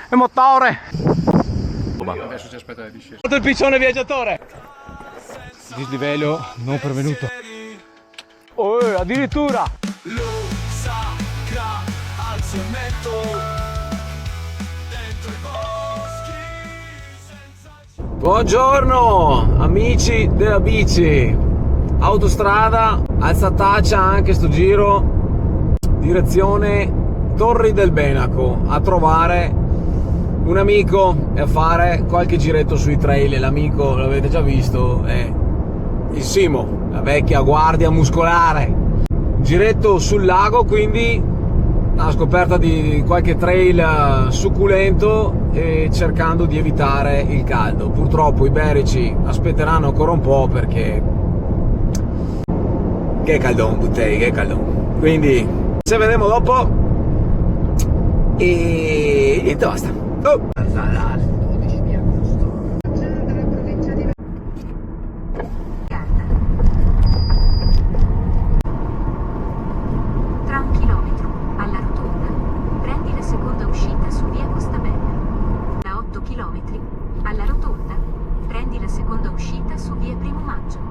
e motore. Adesso ci aspetta la discesa. Il piccione viaggiatore. Dislivello non pervenuto. Oh, addirittura. Buongiorno amici della bici. Autostrada, alzataccia anche sto giro. Direzione Torri del Benaco a trovare un amico e a fare qualche giretto sui trail. L'amico, l'avete già visto, è il Simo, la vecchia guardia muscolare. Giretto sul lago, quindi alla scoperta di qualche trail succulento e cercando di evitare il caldo. Purtroppo i berici aspetteranno ancora un po' perché che caldone, Buttei, che caldone. Quindi ci vedremo dopo e niente, basta. Oh. Tra 1 chilometro alla rotonda prendi la seconda uscita su via Costabella. Da 8 chilometri alla rotonda prendi la seconda uscita su via Primo Maggio.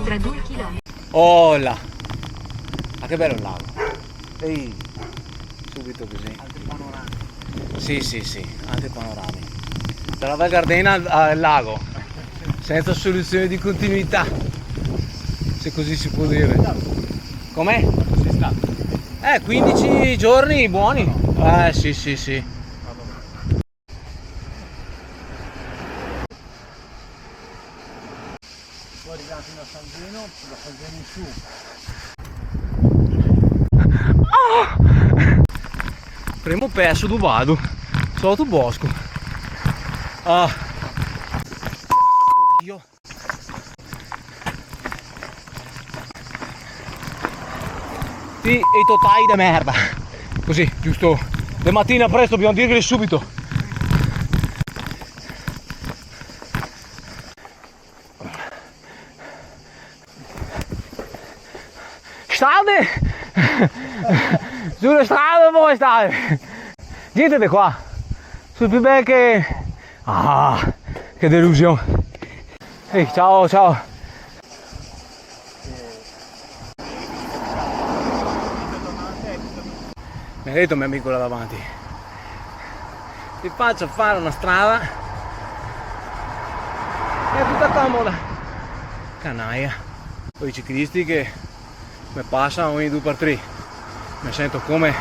Tra 2 chilometri. Oh là, ma che bello il lago. Ehi, subito così. Altri panorami. Sì, altri panorami. Dalla Val Gardena al lago, senza soluzione di continuità, se così si può dire. Com'è? 15 giorni buoni. Sì. Poi arriviamo fino a San Zeno, da San Zeno in su. Primo perso dove vado? Sotto bosco. Oddio. Sì, e i totai da merda. Così, giusto. Le mattina presto dobbiamo dirglieli subito. Strade! Sulle strade vuoi stare? Niente di qua. Sul più bel che... che delusione. Ehi, ciao. Mi ha detto mio amico là davanti. Ti faccio fare una strada. È tutta comoda. Canaia. Poi i ciclisti che mi passano ogni 2x3. Mi sento come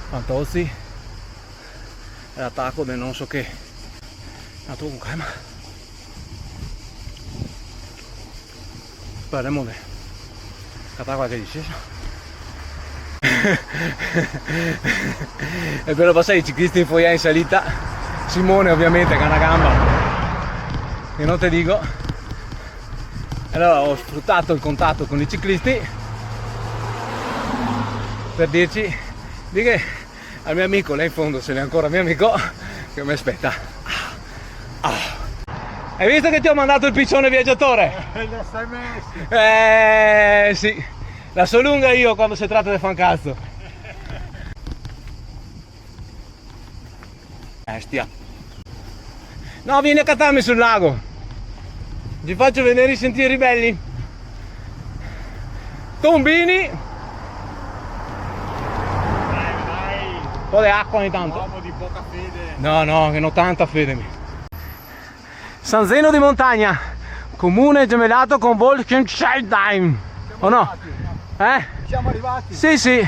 Fantozzi e l'attacco del non so che. Andato con calma. Spereremo di cattare qualche discesa. E per passare i ciclisti in foyer in salita. Simone ovviamente che ha una gamba che non te dico. Allora ho sfruttato il contatto con i ciclisti per dirci di che al mio amico, là in fondo se n'è ancora mio amico, che mi aspetta. Hai visto che ti ho mandato il piccione viaggiatore? Sì, la so lunga io quando si tratta di fare un cazzo. Stia. No, vieni a cattarmi sul lago. Ti faccio vedere i sentieri belli. Tombini. Dai. Un po' di acqua ogni tanto. Uomo di poca fede. No, che non tanta fede. San Zeno di Montagna, comune gemellato con Wolfenstein. O no? Siamo arrivati. Sì.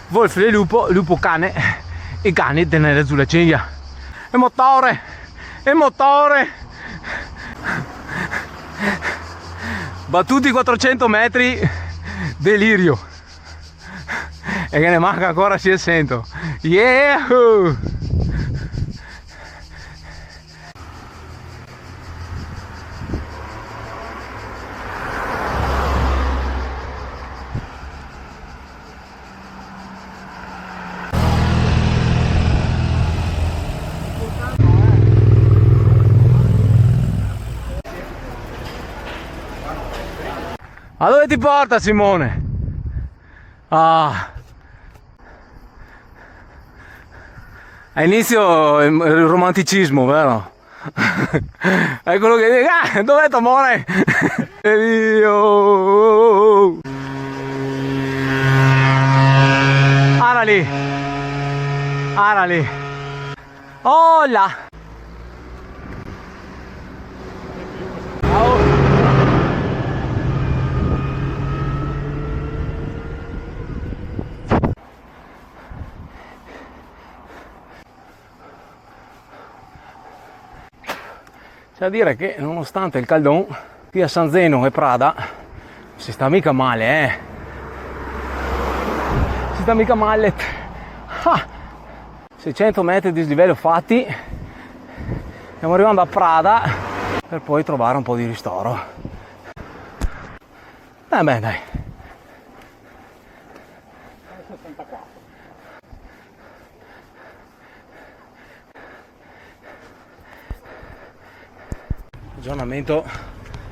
Wolf il lupo cane, e cane tenere sulla ciglia. E motore. Battuti 400 metri, delirio. E che ne manca ancora 600. Yeah! A dove ti porta Simone? Ah. A inizio il romanticismo, vero? È quello che dice, dov'è tuo amore? E io... Arali. Arali. Hola. Ciao. C'è da dire che nonostante il caldon qui a San Zeno e Prada si sta mica male, si sta mica male. 600 metri di dislivello fatti, stiamo arrivando a Prada per poi trovare un po' di ristoro. Beh, dai. Aggiornamento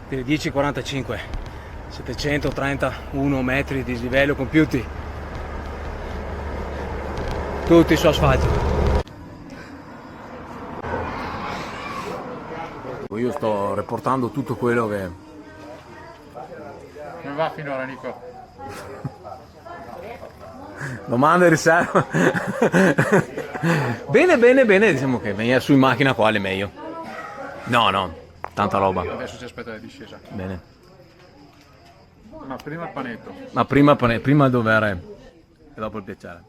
delle 10:45, 731 metri di dislivello compiuti, tutti su asfalto. Io sto riportando tutto quello che... Come va finora, Nico? Domanda e riserva. Bene, diciamo che venire su in macchina qua è meglio. No, tanta roba. Adesso ci aspetta la discesa. Bene. Ma prima il panetto. Ma prima il dovere e dopo il piacere.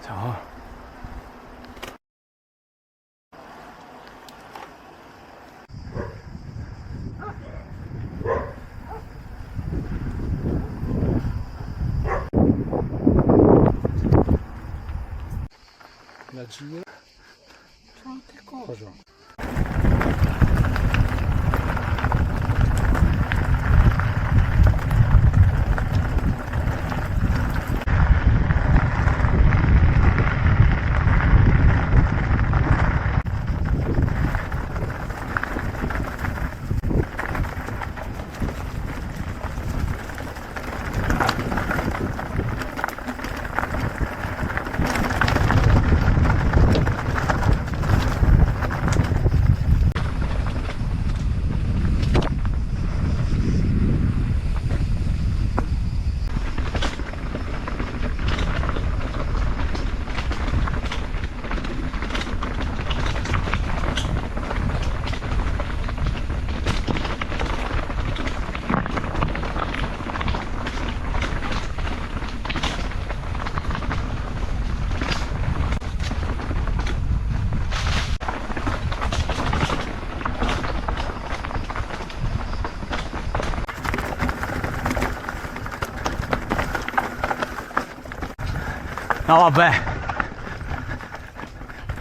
Ciao. La gira. Che cosa?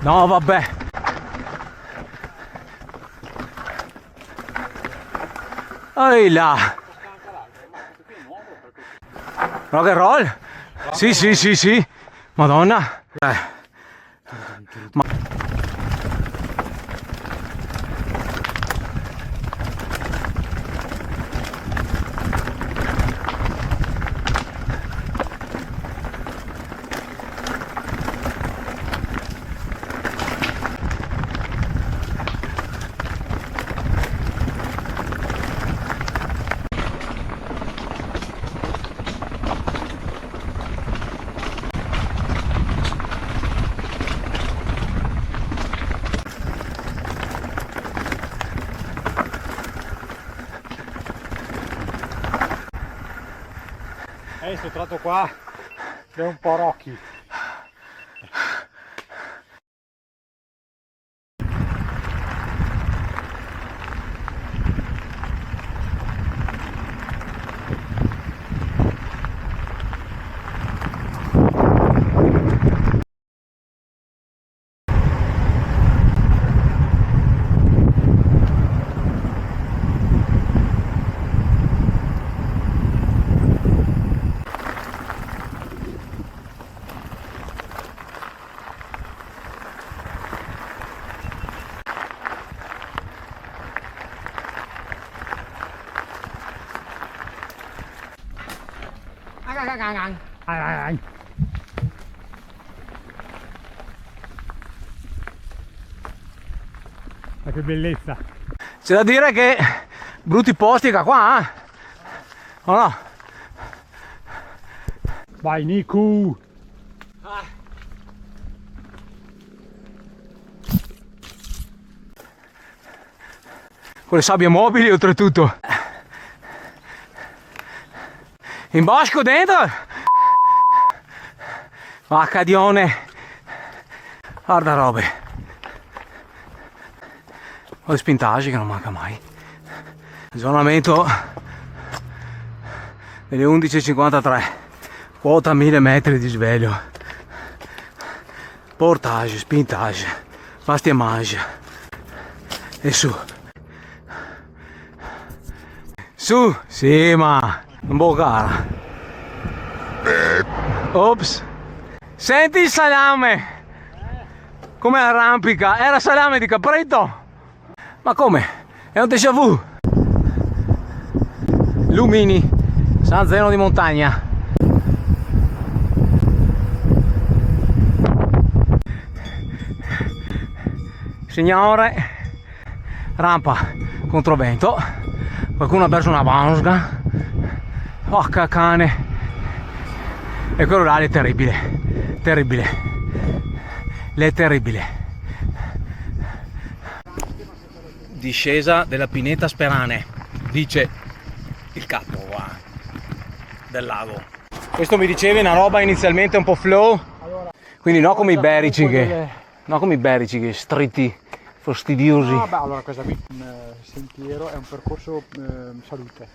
No vabbè. Ehi là. Rock and roll? Sì. Madonna. Questo tratto qua è un po' Rocky. Ma che bellezza. C'è da dire che brutti posti qua, eh? O no? Vai Niku. Con le sabbie mobili oltretutto. In bosco dentro. Accadione. Guarda robe. Ho le spintaggi che non manca mai. Aggiornamento delle 11.53. Quota 1000 metri di sveglio. Portage, spintage, pastiemage. E su. Su, sì, ma un po' cara. Ops. Senti il salame. Come arrampica. Era salame di capretto. Ma come? È un déjà vu. Lumini. San Zeno di montagna. Signore. Rampa controvento. Qualcuno ha perso una bausga. Oh cane. E quello là è terribile. Terribile. È terribile. Discesa della pineta Sperane, dice il capo del lago. Questo mi dicevi una roba inizialmente un po' flow, quindi no come i berici che stretti fastidiosi. No, beh, allora questa qui è un sentiero, è un percorso salute.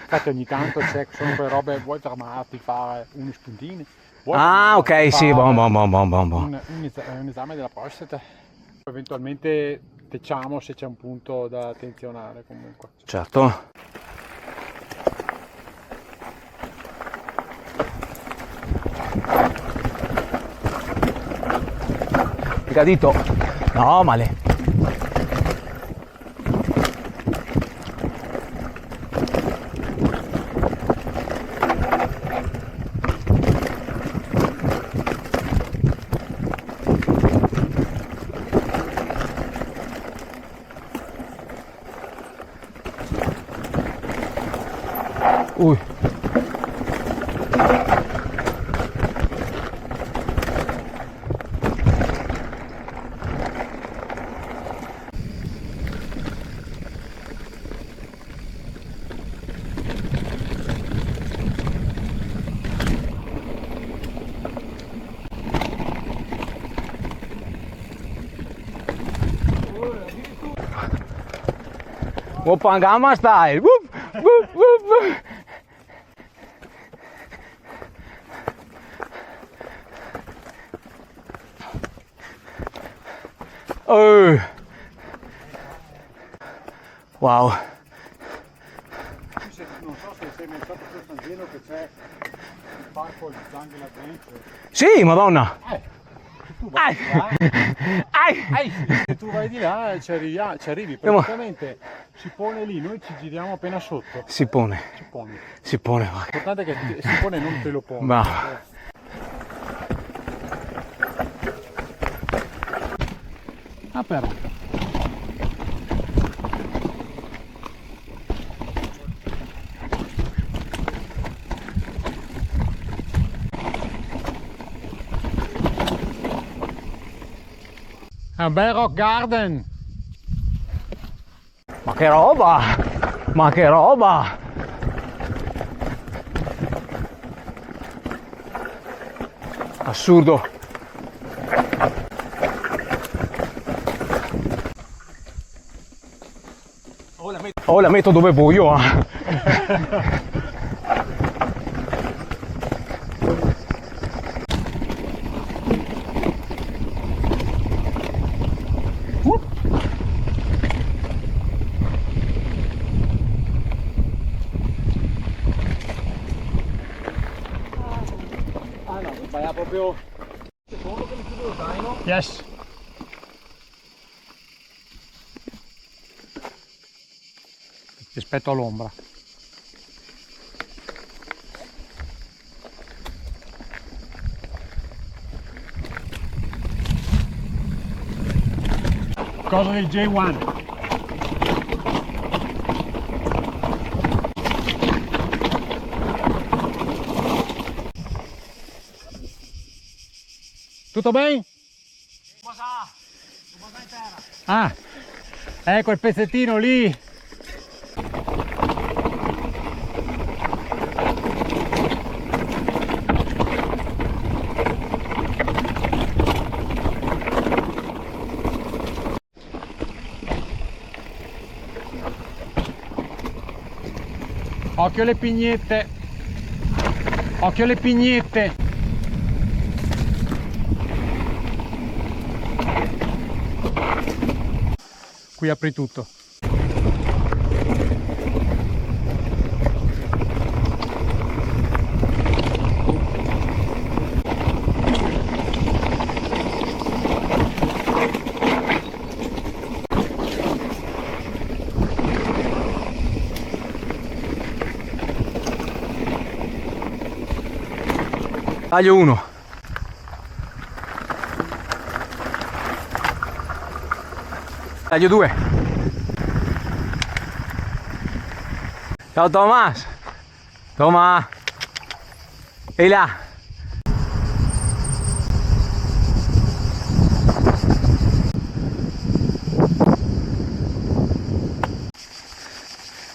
Infatti ogni tanto c'è, sono quelle robe, vuoi fermarti, fare uno spuntino. Ok, sì, buon. Un esame della prostata. Eventualmente diciamo se c'è un punto da attenzionare comunque. Certo. Picadito. No, male. Ui. Opangama style. Whoop, whoop, whoop, whoop. Oh. Wow. Non so se sei mai stato su San Zeno che c'è il parco di Zanghe là dentro. Sì, madonna. Tu vai di là, se tu vai di là ci arrivi praticamente, si pone lì, noi ci giriamo appena sotto. Si pone. L'importante è che si pone non te lo pone. Ma. Ah però. È un bel rock garden. Ma che roba! Ma che roba! Assurdo! Oh, la metto dove voglio, Vai proprio. Secondo che mi chiudo lo zaino. Yes. Rispetto all'ombra. Cosa del J1. Tutto bene? Ah, ecco il pezzettino lì. Occhio alle pignette. Occhio alle pignette. Qui apri tutto. Taglio 1. Taglio 2. Ciao Thomas. Thomas. Ehi là.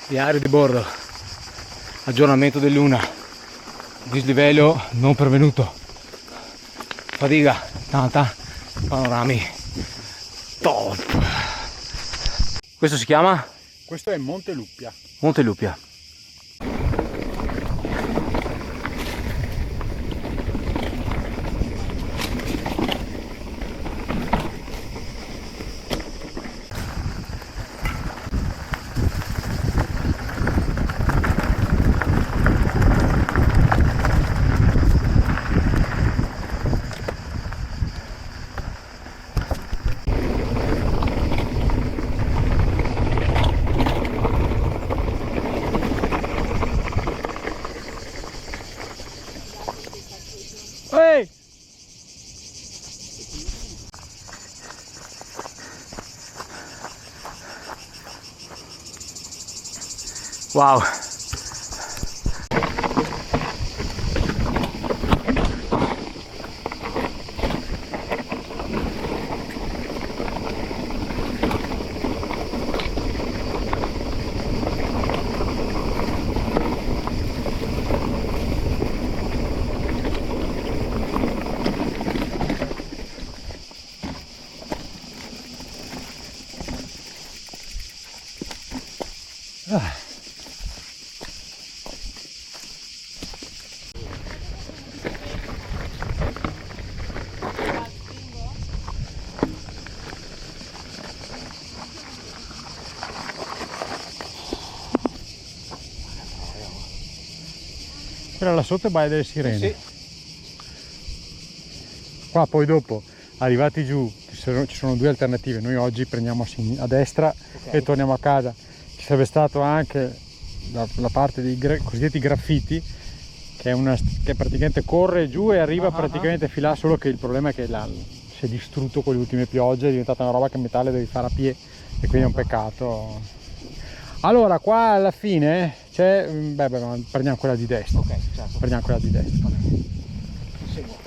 Diario di bordo. Aggiornamento del Luna. Dislivello non pervenuto, fatica tanta, panorami top. Questo si chiama? Questo è Monte Luppia. Monte Luppia. Ehi! Wow. Quella là sotto è Baia delle Sirene. Sì. Qua poi dopo, arrivati giù, ci sono due alternative. Noi oggi prendiamo a destra e torniamo a casa. Ci sarebbe stato anche la parte dei cosiddetti graffiti, che praticamente corre giù e arriva praticamente fino là, solo che il problema è che si è distrutto con le ultime piogge, è diventata una roba che a metà le devi fare a piedi e quindi è un peccato. Allora qua alla fine c'è, prendiamo quella di destra. Ok, certo. Prendiamo quella di destra. Seguo.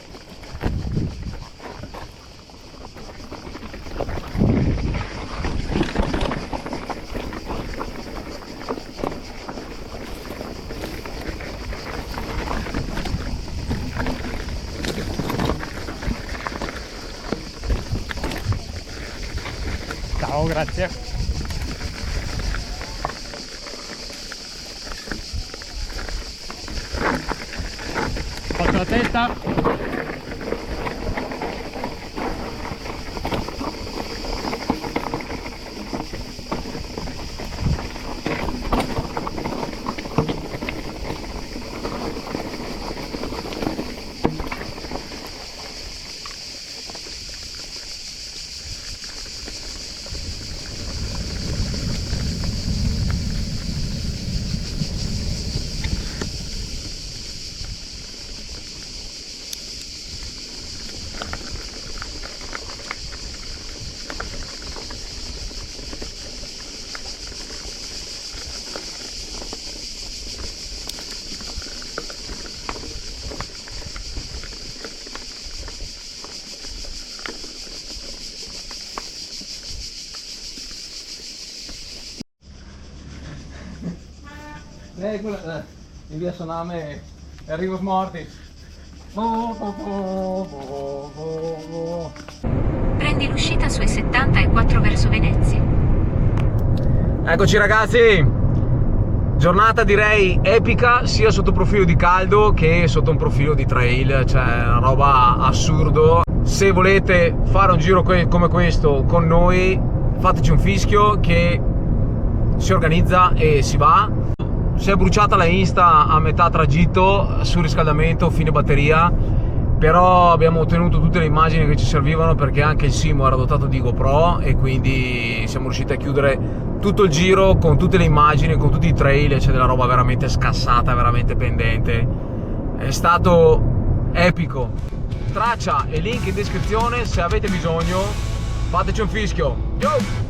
Ciao, grazie. Faccio la testa. in via Soname e Arrivo Morti. Prendi l'uscita su E74 verso Venezia. Eccoci ragazzi, giornata direi epica sia sotto profilo di caldo che sotto un profilo di trail, cioè una roba assurdo. Se volete fare un giro come questo con noi, fateci un fischio che si organizza e si va. Si è bruciata la Insta a metà tragitto, surriscaldamento, fine batteria, però abbiamo ottenuto tutte le immagini che ci servivano perché anche il Simo era dotato di GoPro e quindi siamo riusciti a chiudere tutto il giro con tutte le immagini, con tutti i trail. C'è della roba veramente scassata, veramente pendente. È stato epico. Traccia e link in descrizione, se avete bisogno fateci un fischio. Yo!